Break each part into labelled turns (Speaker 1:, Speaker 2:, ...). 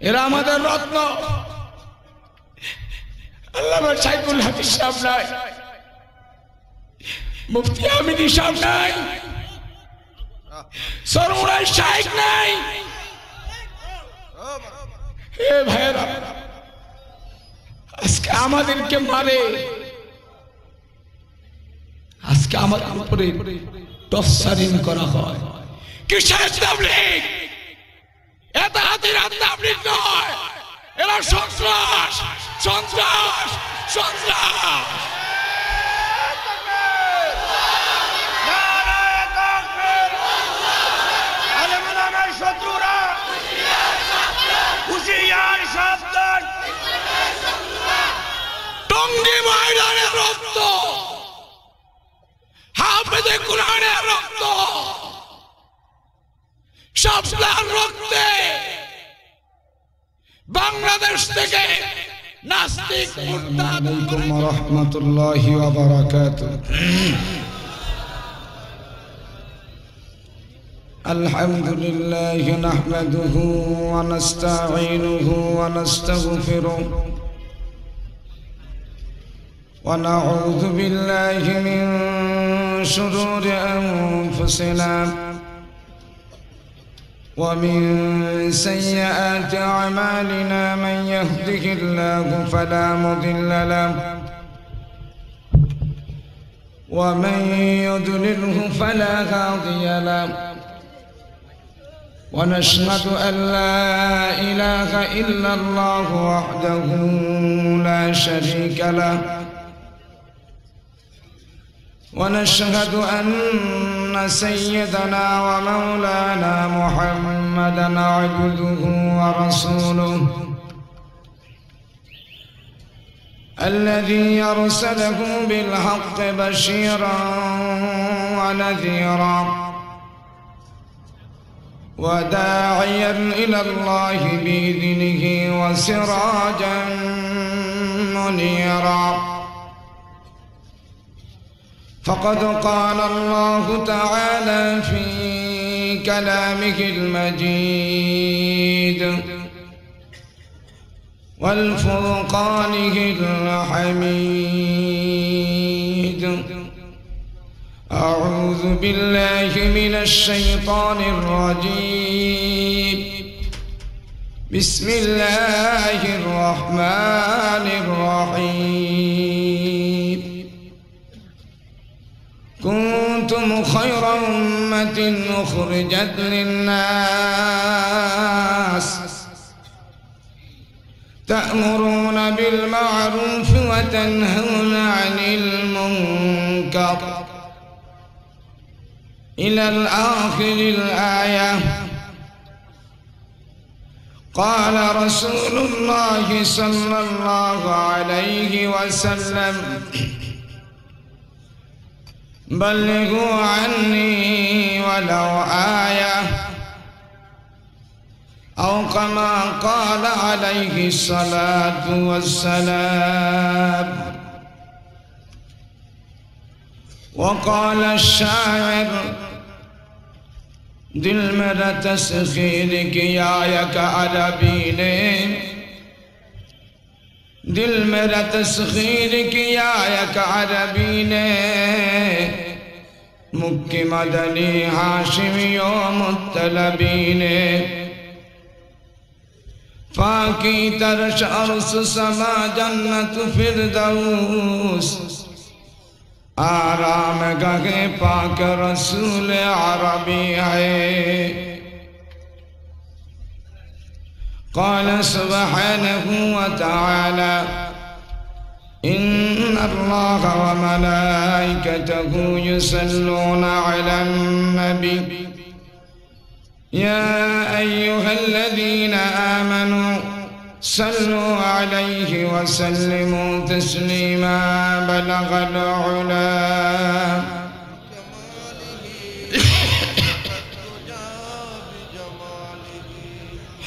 Speaker 1: এরা আমাদের রত্ন। আল্লামা সাইফুল হাদিস সাহেব নাই, মুফতি আমিনী সাহেব নাই, সরওয়ার শাইখ নাই। এ ভাইরা আজকে আমাদেরকে মারে, আজকে আমাদের উপরে টর্চারিং করা হয়। কিসের তাবলীগ? এটা হাতিরাত তাবলীগ নয়, এরা সন্ত্রাস, সন্ত্রাস, সন্ত্রাস।
Speaker 2: শত্রুরা হুঁশিয়ার সাবধান।
Speaker 1: টঙ্গী ময়দানের রক্ত, হাফেজে কুরআনের রক্ত, শাপলার রক্তে বাংলাদেশ থেকে নাস্তিক মুরতাদ।
Speaker 3: আলাইকুম ওয়া রাহমাতুল্লাহি ওয়া বারাকাতুহু। আলহামদুলিল্লাহি নাহমাদুহু ওয়া নাস্তাঈনুহু ওয়া নাস্তাগফিরুহু ওয়া নাউযু বিল্লাহি মিন শুরুরি আনফুসিনা ومن سيئات أعمالنا من يهده الله فلا مضل له ومن يضلله فلا هادي له ونشهد أن لا إله إلا الله وحده لا شريك له ونشهد أن سيدنا ومولانا محمدا عبده ورسوله الذي أرسله بالحق بشيرا ونذيرا وداعيا إلى الله بإذنه وسراجا منيرا فقد قال الله تعالى في كلامه المجيد والفرقانه الحميد أعوذ بالله من الشيطان الرجيم بسم الله الرحمن الرحيم كنتم خير أمة أخرجت للناس تأمرون بالمعروف وتنهون عن المنكر إلى الآخر الآية. قال رسول الله صلى الله عليه وسلم بلغوا عني ولو آية أو كما قال عليه الصلاة والسلام. وقال الشاعر दिल मेरा तस्खीर किया एक अरबी ने, दिल मेरा तस्खीर किया एक अरबी ने, मुक्की मदनी हाशिमी ओ मुत्तलबी ने, फाकी तरश अर्श समा जन्नत फिरदौस, आराम गहे पाक रसूल अरबी है। قال سبحانه وتعالى إن الله وملائكته يصلون على النبي يا أيها الذين آمنوا صلوا عليه وسلموا تسليما. بلغ العلا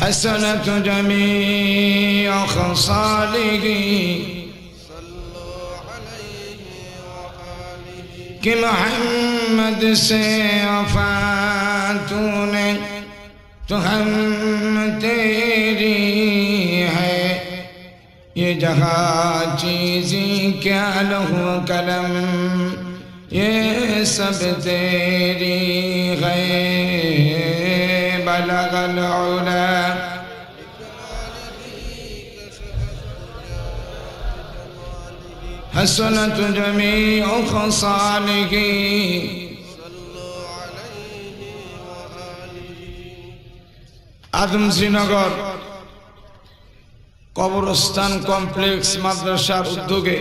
Speaker 3: حسنة جميع خصاله कि मोहम्मद से वफा तूने तो हम तेरी जहाँ चीज़ी क्या लहू कलम ये सब तेरी है बलगल उला हसनत जमीउ खसालिही आदम श्रीनगर कब्रस्तान कमप्लेक्स माद्रासार उद्योगे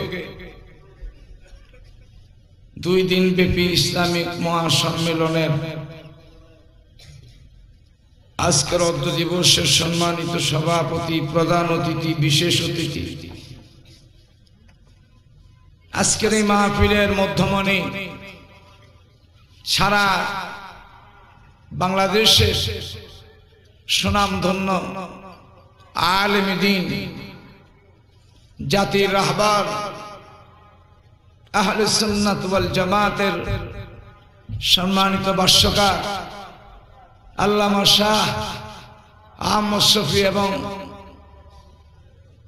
Speaker 3: 2 दिन ব্যাপী ইসলামিক মহাসম্মেলনের আজকের অর্ধ দিবসের সম্মানিত সভাপতি প্রধান অতিথি বিশেষ অতিথি আজকের এই মাহফিলের মধ্যমণি সারা বাংলাদেশের সুনামধন্য আলেম দ্বীন জাতির রাহবার আহলে সুন্নাত ওয়াল জামাতের সম্মানিত ভাষ্যকার আল্লামা শাহ আহমদ শফি এবং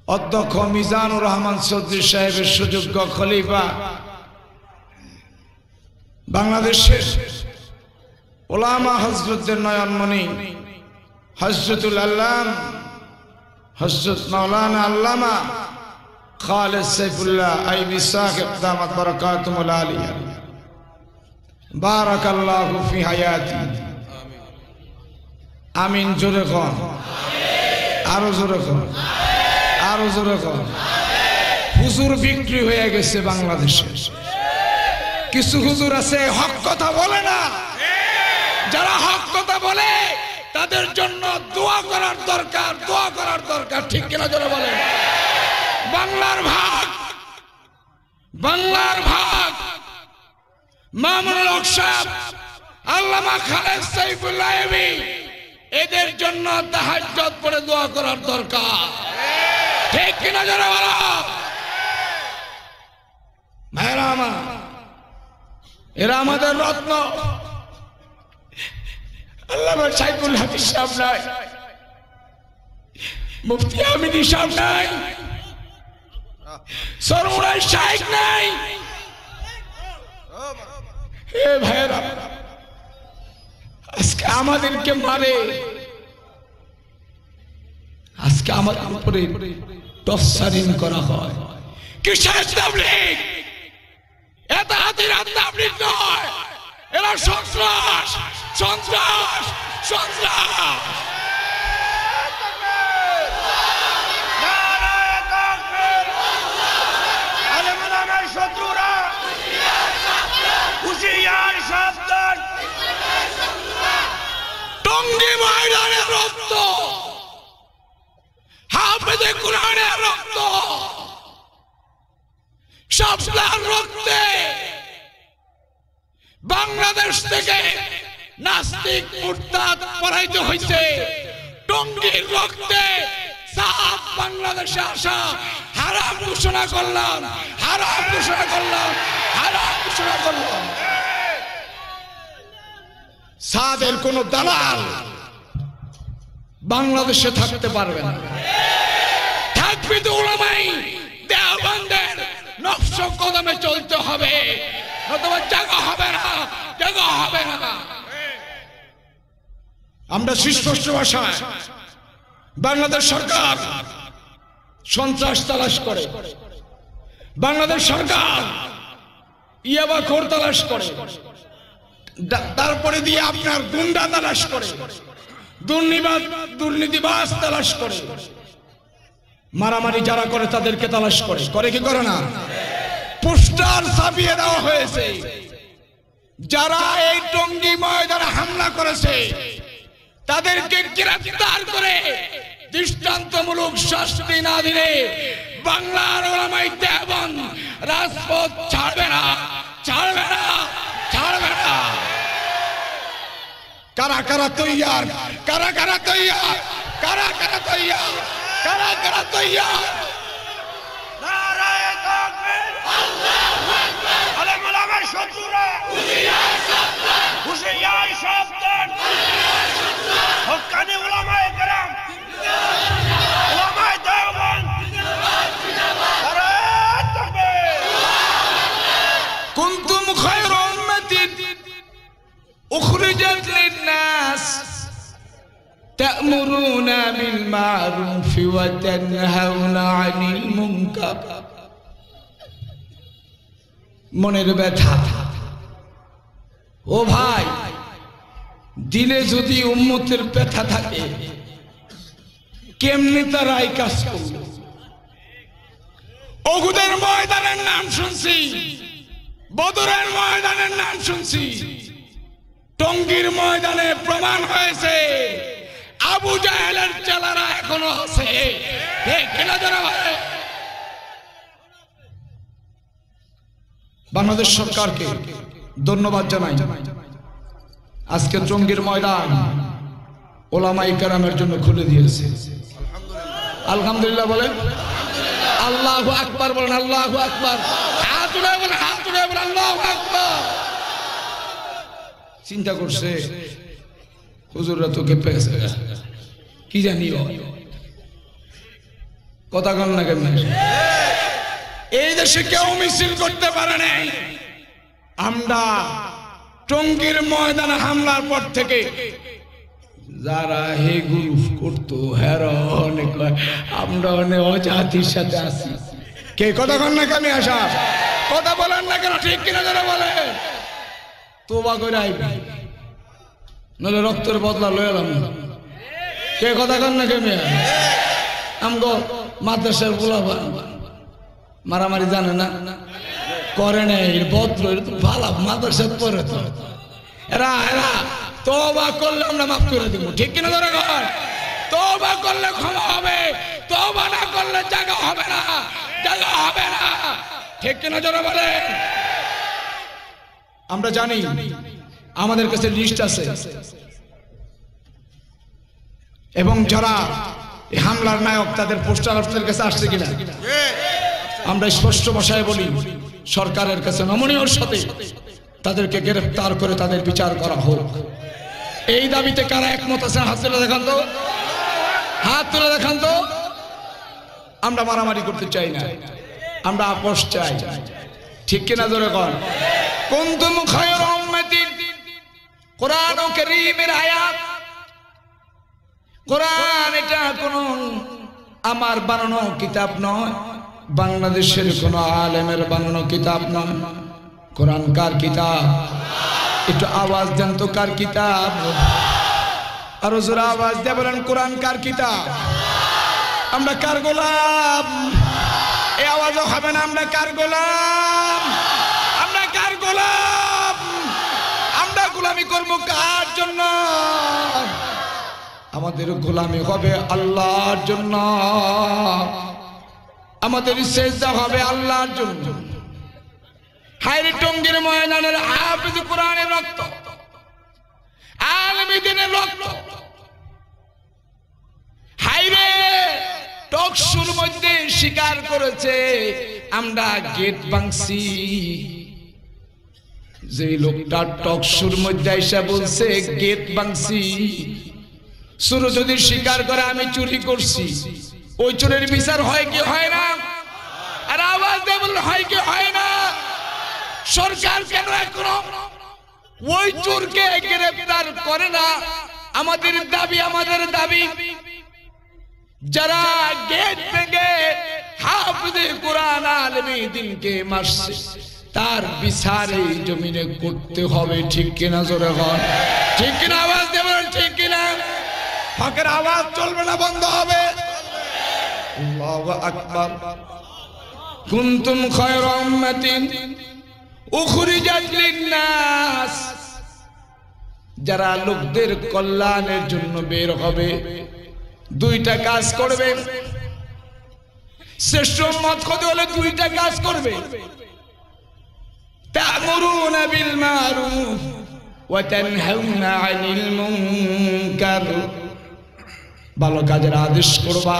Speaker 3: অধ্যক্ষ মিজানুর রহমান চৌধুরী সাহেবের সুযোগ্য খলিফা বাংলাদেশের উলামা হযরতদের নয়নমণি হযরতুল আল্লাম হযরত মাওলানা আল্লামা খালেদ সাইফুল্লাহ আইবি সাহেব দামাত বারাকাতুহুল আলিয়া বারাকাল্লাহু ফি হায়াতি আমিন জোরে কোন আরো জোরে কোন আরো জোরে কোন হুজুর বিক্রি হয়ে গেছে বাংলাদেশে কিছু হুজুর আছে হক কথা বলে না যারা হক কথা বলে তাদের জন্য দোয়া করার দরকার ঠিক কিনা জোরে বলেন বাংলার ভাগ মামুনুল হক সাহেব আল্লামা খালেদ সাইফুল্লাহ আইবি এদের জন্য তাহাজ্জুদ পড়ে দোয়া করার দরকার ঠিক কিনা জোরে বলো ভাইরা আমার এরা আমাদের রত্ন আল্লামা সাইফুল হাদিস সাহেব নাই মুফতি আমিনী সাহেব নাই সরওয়ার শাইখ নাই হে ভাইরা আজকে আমাদেরকে মারে আজকে আমাদের উপরে টর্চারিং করা হয় কিসের তাবলীগ এটা হাতিরা তাবলীগ নয় এরা সন্ত্রাস টঙ্গী ময়দানের রক্ত হাফেজে কুরআনের রক্ত শাপলার রক্তে বাংলাদেশ থেকে নাস্তিক মুরতাদ পরাজিত হয়েছে টঙ্গীর রক্তে সাফ বাংলাদেশে আসা হারাম ঘোষণা করলাম সাদের কোন দালাল বাংলাদেশে থাকতে পারবে না থাকবে তো উলামাই দেওবন্দের নকশ কদমে চলতে হবে নতুবা জায়গা হবে না আমরা সুস্পষ্ট ভাষায় বাংলাদেশ সরকার সন্ত্রাস তালাশ করে বাংলাদেশ সরকার ইয়াবাখোর তালাশ করে তারপরে দিয়ে আপনার গুন্ডা তালাশ করে দুর্নীতিবাজ তালাশ করে মারামারি যারা করে তাদেরকে তালাশ করে কি করে না পোস্টার ছাপিয়ে দেওয়া হয়েছে যারা এই টঙ্গী ময়দানে হামলা করেছে তাদেরকে গ্রেফতার করে দৃষ্টান্তমূলক শাস্তি না দিলে বাংলার উলামায়ে দেওবন্দ রাজপথ ছাড়বে না কারা তৈয়ার
Speaker 2: নারায়ে তাকবীর আল্লাহু আকবার আলেম ওলামা শত্রুরা হুঁশিয়ার সাবধান হক্কানি উলামায়ে কেরাম উলামায়ে দেওবন্দ
Speaker 3: মারুফি ওয়া তানহাউনা আনিল মুনকার। মনের ব্যথা। ও ভাই, দিলে যদি উম্মতের ব্যথা থাকে কেমনি তারা এই কাজ করবে? উহুদের ময়দানের নাম শুনছি, বদরের ময়দানের নাম শুনছি, টঙ্গীর ময়দানে প্রমাণ হয়েছে আবু জাহেলের চেলারা এখনো আছে। বাংলাদেশ সরকারকে ধন্যবাদ জানাই। আজকে টঙ্গীর ময়দান ওলামায়ে কেরামের জন্য খুলে দিয়েছে। আলহামদুলিল্লাহ বলেন, আল্লাহু আকবার বলেন, আল্লাহু আকবার। হাত উঠে বলেন, হাত উঠে বলেন আল্লাহু আকবার। চিন্তা করছে হুজুররা তো কেঁপে গেছে, কি জানি কথা কন না কেন? এই দেশে কেউ মিছিল করতে পারে নাই। আমরা টঙ্গীর ময়দানে হামলার পর থেকে যারা হে গ্রুপ করতো অনেক আমরা অনেক অজাতির সাথে আছি। কে কথা কন না কেন? আসা কথা বলেন না কেন? ঠিক কিনা যারা বলে তোবা করে আইবি, নইলে রক্তের বদলা লয়ে এলাম। কে কথা কন না কেন? আমগো মাদ্রাসার বুলাবা মারামারি জানে না, করে নাই বদল ভালো মাদ্রাসার পরে তো এরা এরা তওবা করলে আমরা মাফ করে দেব। ঠিক কিনা ধরে কর? তওবা করলে ক্ষমা হবে, তওবা না করলে জায়গা হবে না, জায়গা হবে না। ঠিক কিনা ধরে বলে? আমরা জানি আমাদের কাছে লিস্ট আছে, এবং যারা এই হামলার নায়ক তাদের পোস্টার আপনাদের কাছে আসছে কিনা আমরা স্পষ্ট ভাষায় বলি, সরকারের কাছে নমনীয়র সাথে তাদেরকে গ্রেফতার করে তাদের বিচার করা হোক। এই দাবিতে কারা একমত আছে? হাত তুলে দেখান তো, হাত তুলে দেখান তো। আমরা মারামারি করতে চাই না, আমরা আপোষ চাই। ঠিক কিনা জোরে কর? কুনতুম খায়রা উম্মাতিন, কোরআন কারীমের আয়াত। কোরআন এটা কোন আমার বানানো কিতাব নয়, বাংলাদেশের কোন আলেমের বানানো কিতাব নয়। কোরআন কার কিতাব? একটু আওয়াজ দেন তো, কার কিতাব? আরো জোরে আওয়াজ দিয়ে বলেন, কোরআন কার কিতাব? আমরা কার গোলাম? এই আওয়াজও হবে না। আমরা কার গোলাম? আমরা কার গোলাম? আমরা গোলামি করব কার জন্য? আমাদের গোলামি হবে আল্লাহর জন্য, আমাদের সেজদা হবে আল্লাহর জন্য। হায়রে টঙ্গীর ময়দানের হাফেজ কোরআনের রক্ত, আলেম দ্বীনের রক্ত। হায়রে টকশুর মধ্যে স্বীকার করেছে আমরা গেট ভাঙছি। যে লোকটা টকশুর মধ্যে এসে বলছে গেট ভাঙছি, চোর যদি স্বীকার করে আমি চুরি করছি, ওই চোরের বিচার হয় কি হয় না? আর আওয়াজ দিয়ে বললে হয় কি হয় না? সরকার কেন এখনো ওই চোরকে গ্রেফতার করে না? আমাদের দাবি, আমাদের দাবি যারা গেট ভেঙে হাফেজে কোরআন আলেমে দ্বীনকে মারছে তার বিচার এই জমিনে করতে হবে। ঠিক কিনা জোরে বল? ঠিক কিনা? আওয়াজ দিয়ে বলেন ঠিক কিনা? হকের আওয়াজ চলবে না, বন্ধ হবে। আল্লাহু আকবার। কুনতুম খায়রা উম্মাতিন উখরিজাত লিন-নাস, যারা লোকদের কল্যাণের জন্য বের হবে, দুইটা কাজ করবে। শ্রেষ্ঠ উম্মত হতে হলে দুইটা কাজ করবে। তা'মুরুনা বিল মারুফ ওয়া তানহাউনা আনিল মুনকার, ভালো কাজের আদেশ করবা,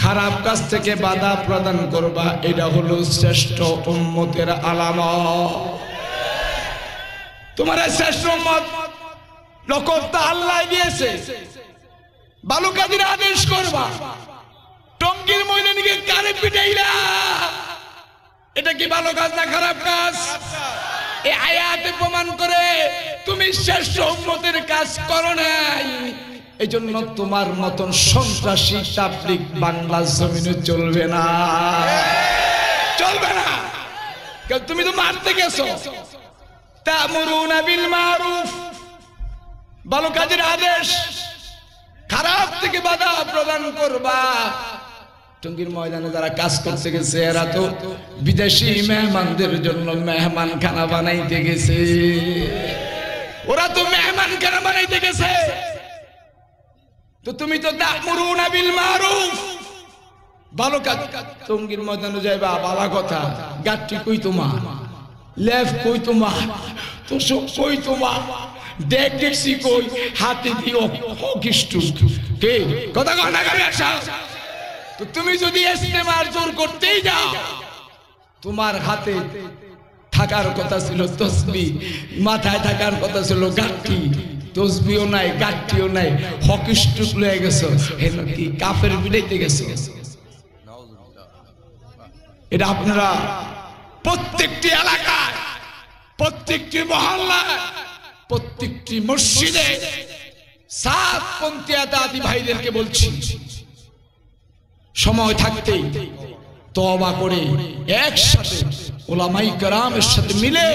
Speaker 3: খারাপ কাজ থেকে বাধা প্রদান করবা। এটা হলো শ্রেষ্ঠ উম্মতের আলামত। তোমার শ্রেষ্ঠ উম্মত লকবটা আল্লাহ দিয়েছে, ভালো কাজের আদেশ করবা। টঙ্গীর ময়দানে গিয়ে কারে পিটাইলা, এটা কি ভালো কাজ না খারাপ কাজ? এই আয়াতে প্রমাণ করে তুমি শ্রেষ্ঠ উম্মতের কাজ করো নাই। এই জন্য তোমার মতন সন্ত্রাসী তাবলীগ বাংলার জমিনে চলবে না, চলবে না। কারণ তুমি তো মারতে গেছো। তা'মুরুনা বিল মারুফ, ভালো কাজের আদেশ, খারাপ থেকে বাধা প্রদান করবা। টঙ্গীর ময়দানে যারা কাজ করতে গেছে এরা তো বিদেশি মেহমানদের জন্য মেহমান খানা বানাইতে গেছে, ওরা তো মেহমান খানা বানাইতে গেছে। তো তুমি তো তা'মুরুনা বিল মারুফ, ভালো কাজ। টঙ্গীর ময়দানে যাইবা, ভালো কথা। গাঠি কই তোমার, লেফ কই তোমার, তো সব কই তোমার, দেখছি কই, হাতে দিও হকিষ্টু কে কথা কয় না গাবে আসা। তো তুমি যদি ইস্তেমার জোর করতেই যাও, তোমার হাতে থাকার কথা ছিল তসবিহ, মাথায় থাকার কথা ছিল গাঠি, তসবিও নাই, গাঠিও নাই, হকিষ্টু লয়ে গেছো, হেন কি কাফের বিড়াইতে গেছো। এটা আপনারা প্রত্যেকটি এলাকায়, প্রত্যেকটি মহল্লায়, প্রত্যেকটি মসজিদে সাতপন্থী আদি ভাইদেরকে বলছি, সময় থাকতেই তওবা করে একসাথে উলামায়ে কেরামের সাথে মিলে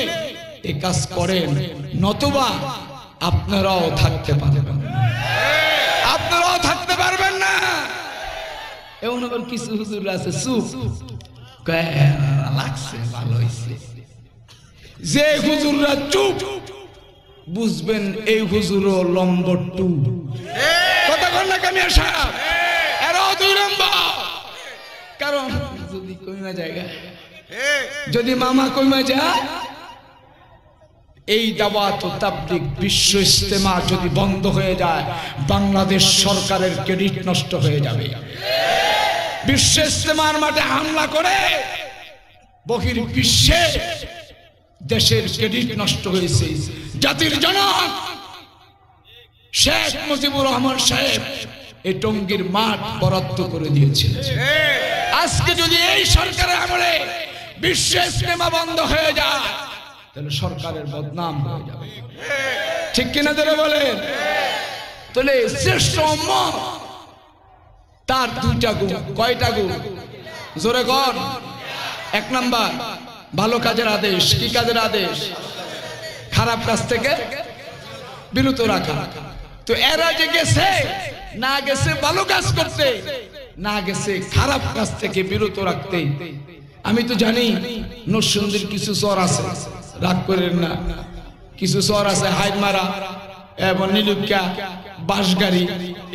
Speaker 3: এই কাজ করেন, নতুবা আপনারাও থাকতে পারবেন না, আপনারাও থাকতে পারবেন না। এমন আবার কিছু হুজুর আছে চুপ লাগছে, ভালো হয়েছে। যে হুজুররা চুপ, বুঝবেন এই হুজুরও নম্বর 2। কতক্ষণ না কামিয়া সাহেব, এরাও 2 নম্বর। কারণ যদি কইমা জায়গা, যদি মামা কইমা যায়, এই দাওয়াত ও তাবলীগ বিশ্ব ইজতেমা যদি বন্ধ হয়ে যায়, বাংলাদেশ সরকারের ক্রেডিট নষ্ট হয়ে যাবে। বিশ্ব ইজতেমার মাঠে হামলা করে বহির্বিশ্বে দেশের ক্রেডিট নষ্ট হয়েছে। জাতির জনক শেখ মুজিবুর রহমান সাহেব এই টঙ্গীর মাঠ বরাদ্দ করে দিয়েছেন। আজকে যদি এই সরকারের আমলে বিশ্ব ইজতেমা বন্ধ হয়ে যায়, তাহলে সরকারের বদনাম হয়ে যাবে, ঠিক কিনা ধরে বলেন? তাহলে শ্রেষ্ঠ উম্মত তার 2টা গুণ, কয়টা গুণ জোরে কর? 1 নাম্বার ভালো কাজের আদেশ। কি কাজের আদেশ? খারাপ কাজ থেকে বিরত রাখা। তো এরা যে গেছে, না গেছে ভালো কাজ করতে, না গেছে খারাপ কাজ থেকে বিরত রাখতে। আমি তো জানি নরসিংদীর কিছু চর আছে, রাগ করেন না, কিছু চর আছে হাইমারা এবং নীলুকা বাঁশগাড়ি,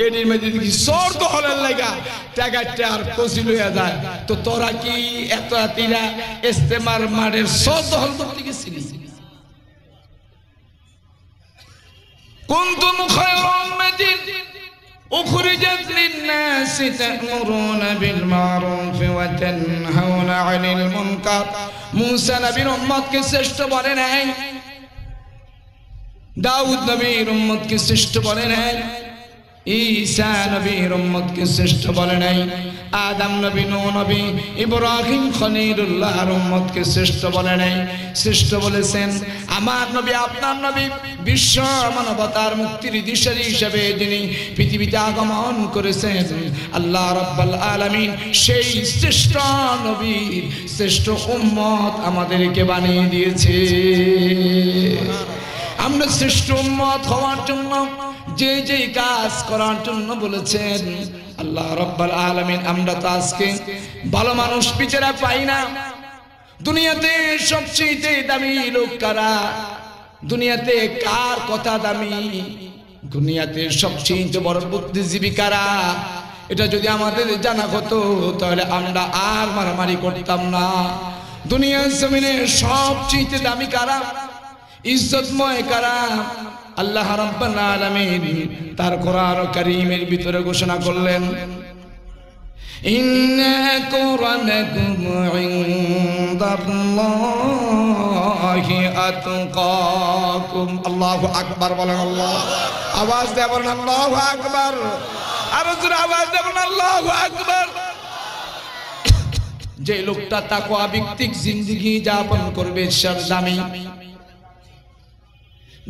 Speaker 3: এটির মধ্যে দেখি চর তো হলের লাগা টাকাটা আর কচি লইয়া যায়। তো তোরা কি এত রাতিরা ইজতেমার মাঠের চর দখল করতে গেছিলি? কুনতুম খায়রা উম্মাতিন উখরিজাত লিন-নাসি তা'মুরুনা বিল মারুফ ওয়া তানহাউনা 'আনিল মুনকার। মুসা নবীর উম্মতকে শ্রেষ্ঠ বলে নাই, দাউদ নবীর উম্মতকে শ্রেষ্ঠ বলে নাই, ঈসা নবীর উম্মতকে শ্রেষ্ঠ বলে নাই, আদম নবী, নূহ নবী, ইব্রাহিম খলিলুল্লাহর উম্মতকে শ্রেষ্ঠ বলে নাই। শ্রেষ্ঠ বলেছেন আমার নবী, আপনার নবী, বিশ্ব মানবতার মুক্তির দিশারি হিসেবে যিনি পৃথিবীতে আগমন করেছেন আল্লাহ রাব্বুল আলামিন, সেই শ্রেষ্ঠ নবীর শ্রেষ্ঠ উম্মত আমাদেরকে বানিয়ে দিয়েছে। আমরা শ্রেষ্ঠ উম্মত হওয়ার জন্য যে যে কাজ করার জন্য বলেছেন আল্লাহ রাব্বুল আলামিন, আমরা তো আজকে ভালো মানুষ বিচারা পাই না। দুনিয়াতে সবচেয়ে দামি লোক কারা? দুনিয়াতে কার কথা দামি? দুনিয়াতে সবচেয়ে বড় বুদ্ধিজীবী কারা? এটা যদি আমাদের জানা হতো তাহলে আমরা আর মারামারি করতাম না। দুনিয়ার জমিনে সবচেয়ে দামি কারা, ইজ্জতময় কারা? আল্লাহ রাব্বুল আলামিন তার কোরআন কারীমের ভিতরে ঘোষণা করলেন, ইন্না আকরামাকুম ইনদাল্লাহি আতকাকুম। আল্লাহু আকবার বলেন। আল্লাহ আওয়াজ দিয়ে বলেন আল্লাহু আকবার। আরো জোরে আওয়াজ দিয়ে বলেন আল্লাহু আকবার। যে লোকটা তাকওয়া ভিত্তিক জিন্দেগি যাপন করবে সে দামি।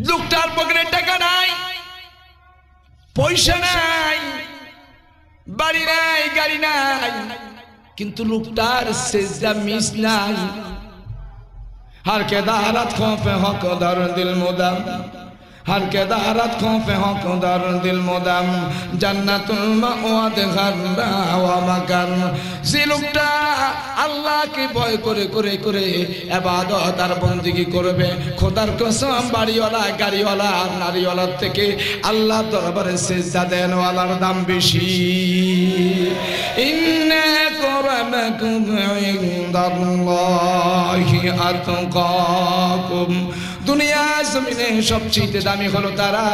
Speaker 3: লোকটার পকেটে টাকা নাই, পয়সা নাই, বাড়ি নাই, গাড়ি নাই, কিন্তু লোকটার সেজদা মিস নাই। हर के दारत खौफे हक दर दिल मुदम, हर के दारत खौफे हक दर दिल मुदम, जन्नतुल मावाद गर्रा व मकान। যে লোকটা আল্লাহকে ভয় করে করে করে ইবাদত আর বندگی করবে, খোদার কসম বাড়িওয়ালা, গাড়িওয়ালা আর নারীওয়ালার থেকে আল্লাহর দরবারে সিজদা দেনওয়ালার দাম বেশি। ইন্না আকরামাকুম ইনদাল্লাহি আতকাকুম। দুনিয়া জমিনে সবচেয়ে দামি হলো তারা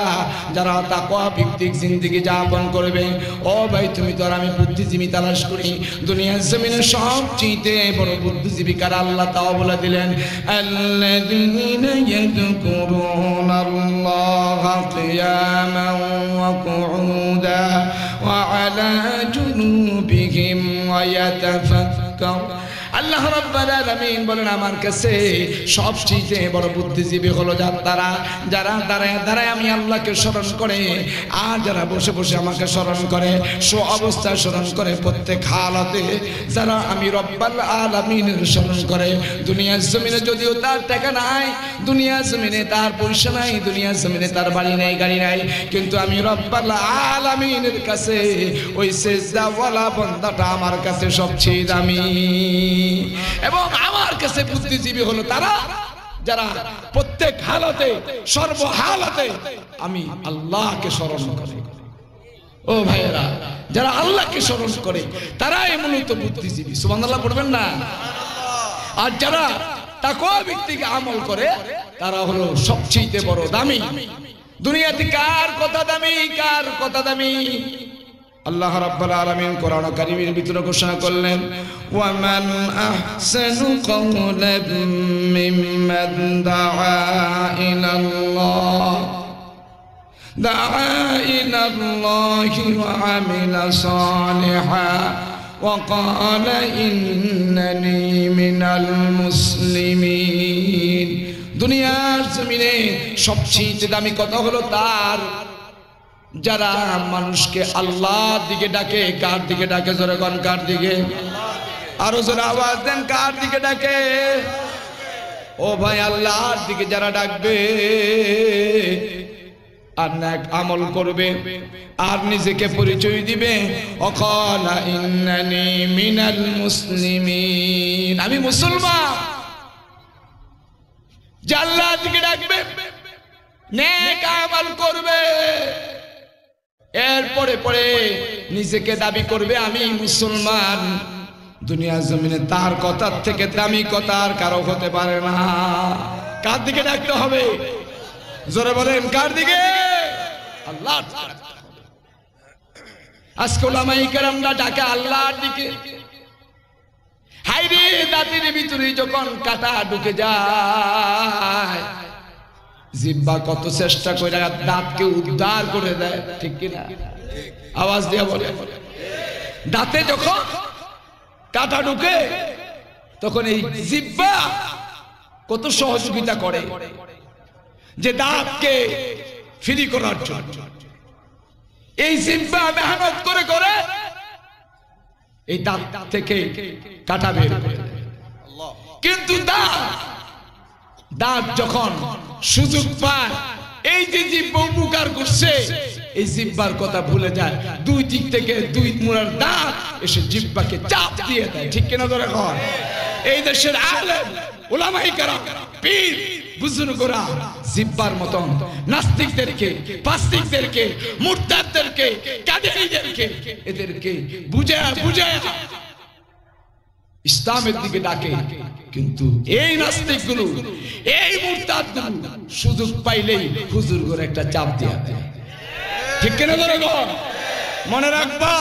Speaker 3: যারা তাকওয়া ভিত্তিক জিন্দেগি যাপন করবে। ও ভাই, তুমি তো আর আমি বুদ্ধিজীবী তালাশ করি, দুনিয়া জমিনে সবচেয়ে বড় বুদ্ধিজীবী কারা আল্লাহ তাও বলে দিলেন, আল্লাযীনা ইয়াযকুরুনাল্লাহা কিয়ামান ওয়া কুউদা ওয়া আলা জুনুবিহিম ওয়া ইয়াতাফাক্কারুন। আল্লাহ রাব্বুল আলামিন বলেন, আমার কাছে সবচেয়ে বড় বুদ্ধিজীবী হলো যারা দাঁড়ায় দাঁড়ায় আমি আল্লাহকে স্মরণ করে, আর যারা বসে বসে আমাকে স্মরণ করে, সো অবস্থায় স্মরণ করে, প্রত্যেক হালাতে যারা আমি রব্বুল আলামিনের স্মরণ করে। দুনিয়ার জমিনে যদিও তার টাকা নাই, দুনিয়ার জমিনে তার পয়সা নাই, দুনিয়ার জমিনে তার বাড়ি নাই, গাড়ি নাই, কিন্তু আমি রব্বুল আলামিনের কাছে ওই সিজদাওয়ালা বান্দাটা আমার কাছে সবচেয়ে দামি। এবং আমার কাছে বুদ্ধিজীবী হলো তারা যারা প্রত্যেক হালতে, সর্বহালতে আমি আল্লাহকে স্মরণ করে। ও ভাইয়েরা, যারা আল্লাহকে স্মরণ করে তারাই মূলত বুদ্ধিজীবী। সুবহানাল্লাহ পড়বেন না? আর যারা তাকওয়া ভিত্তিক আমল করে তারা হলো সবচেয়ে বড় দামি। দুনিয়াতে কার কথা দামি, কার কথা দামি? আল্লাহ রাব্বুল আলামিন কোরআন কারীমের ভিতরে ঘোষণা করলেন, ওয়া মান আহসানু কাওলান মিম্মান দাআ ইলাল্লাহি ওয়া আমিলা সালিহান ওয়া ক্বালা ইন্নানি মিনাল মুসলিমিন। দুনিয়ার জমিনে সবচেয়ে দামি কথা হলো তার যারা মানুষকে আল্লাহর দিকে ডাকে। কার দিকে ডাকে? জোরে কোন, কার দিকে? আরো জোরে আওয়াজ দেন, কার দিকে ডাকে? ও ভাই, আল্লাহর দিকে যারা ডাকবে আর নেক আমল করবে আর নিজেকে পরিচয় দিবে, অকালা ইন্নানি মিনাল মুসলিমিন, আমি মুসলমান। যে আল্লাহর দিকে ডাকবে, নেক আমল করবে, এরপরে পরে নিজেকে দাবি করবে আমি মুসলমান, দুনিয়া জমিনে তার কথার থেকে দামি কথা আর কারো হতে পারে না। কার দিকে ডাকতে হবে? জোরে বলেন, কার দিকে? আল্লাহর দিকে। আজকে উলামায়ে কেরামরা ডাকে আল্লাহর দিকে। হায়রে, দাঁতের ভিতরে যখন কাটা ঢুকে যায়, জিহ্বা কত চেষ্টা করে দাঁতকে উদ্ধার করে দেয়, ঠিক কিনা? আওয়াজ দিয়ে বলে, দাঁতে যখন কাটা ঢুকে তখন এই জিহ্বা কত সহযোগিতা করে যে দাঁতকে ফ্রি করার জন্য। এই জিহ্বা মেহনত করে করে এই দাঁত থেকে কাটা বের করে দেয়। কিন্তু দাঁত যখন সুযোগ পায়, এই যে জিহ্বা উপকার করছে, এই জিহ্বার কথা ভুলে যায়, দুই দিক থেকে দুই মুড়ার দাঁত এসে জিহ্বাকে চাপ দিয়ে দেয়, ঠিক কিনা? ধরে কর, এই দেশের আলেম উলামায়ে কেরাম, পীর বুজুর্গরা জিহ্বার মতন নাস্তিকদেরকে, পাস্তিকদেরকে, মুরতাদদেরকে, কাদিরীদেরকে, এদেরকে বুঝায় বুঝায় ইসলামের দিকে ডাকে। কিন্তু এই নাস্তিকগুলো, এই মুরতাদগুলো সুযোগ পাইলেই হুজুরগর একটা চাপ দেয়া দেয়, ঠিক কিনা? ধরে মনে রাখবা,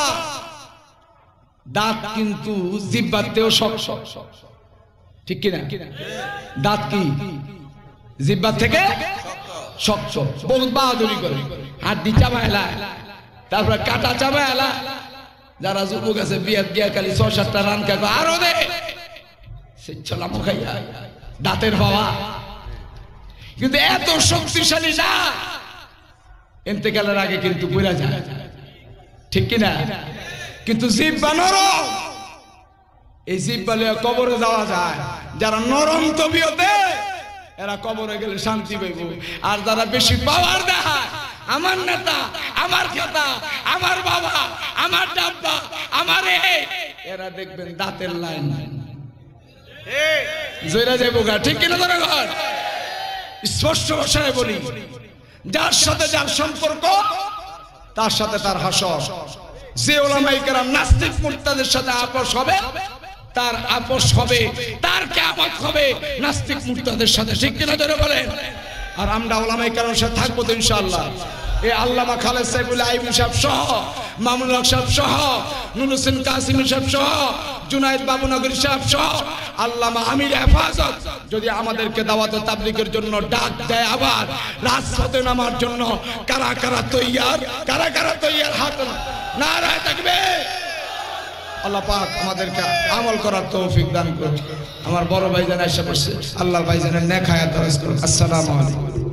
Speaker 3: দাঁত কিন্তু জিহ্বাতেও শক্ত, ঠিক কিনা? দাঁত কি জিহ্বা থেকে শক্ত, বহুত বাহাদুরি করে, হাড্ডি চাবায়লা, তারপরে কাটা চাবায়লা। যারা যুবক আছে বিয়াত গিয়া খালি ৬-৭টা রান খাবে, আরো দে সেচ্ছলামো খাইয়া, দাঁতের বাবা। কিন্তু এত শক্তিশালী না ইন্তেকালের আগে কিন্তু পুরা যায়, ঠিক কিনা? কিন্তু জিহ্বা নরম, এই জিহ্বা লিয়ে কবরে যাওয়া যায়। যারা নরম তবিয়তে এরা কবরে গেলে শান্তি পাইব। আর যারা বেশি পাওয়ার দেখায়, আমার নেতা, আমার খেতা, আমার বাবা, আমার ডাব্বা, আমার এরা দেখবেন দাঁতের লাইন জয়রা যাইব গা, ঠিক কিনা? ধরে ঘর স্পষ্ট ভাষায় বলি, যার সাথে যার সম্পর্ক তার সাথে তার হাসর। যে ওলামায়ে কেরাম নাস্তিক মুরতাদের সাথে আপোষ হবে তার আপোষ হবে, তার কিয়ামত হবে নাস্তিক মুরতাদের সাথে, ঠিক কিনা? ধরে বলেন। আর আমরা ওলামায়ে কেরামের সাথে থাকবো তো ইনশাআল্লাহ। এই আল্লামা খালেদ সাইফুল আইবি সাহেব সহ, মামুনুল হক সাহেব সহ, নুর হোসেন কাসিমি সাহেব সহ, জুনায়েদ বাবুনগরী সাহেব সহ, আল্লামা আমির হেফাজত যদি আমাদেরকে দাওয়াতে তাবলীগের জন্য ডাক দেয়, আবার রাজপথে নামার জন্য কারা কারা তৈয়ার, কারা কারা তৈয়ার? হাত নারায়ে তাকবীর। আল্লাহ পাক আমাদেরকে আমল করার তৌফিক দান করুন। আমার বড় ভাইজান এসে বসে, আল্লাহ ভাইজানের নেক হায়াত দারাজ করুন। আসসালামু আলাইকুম।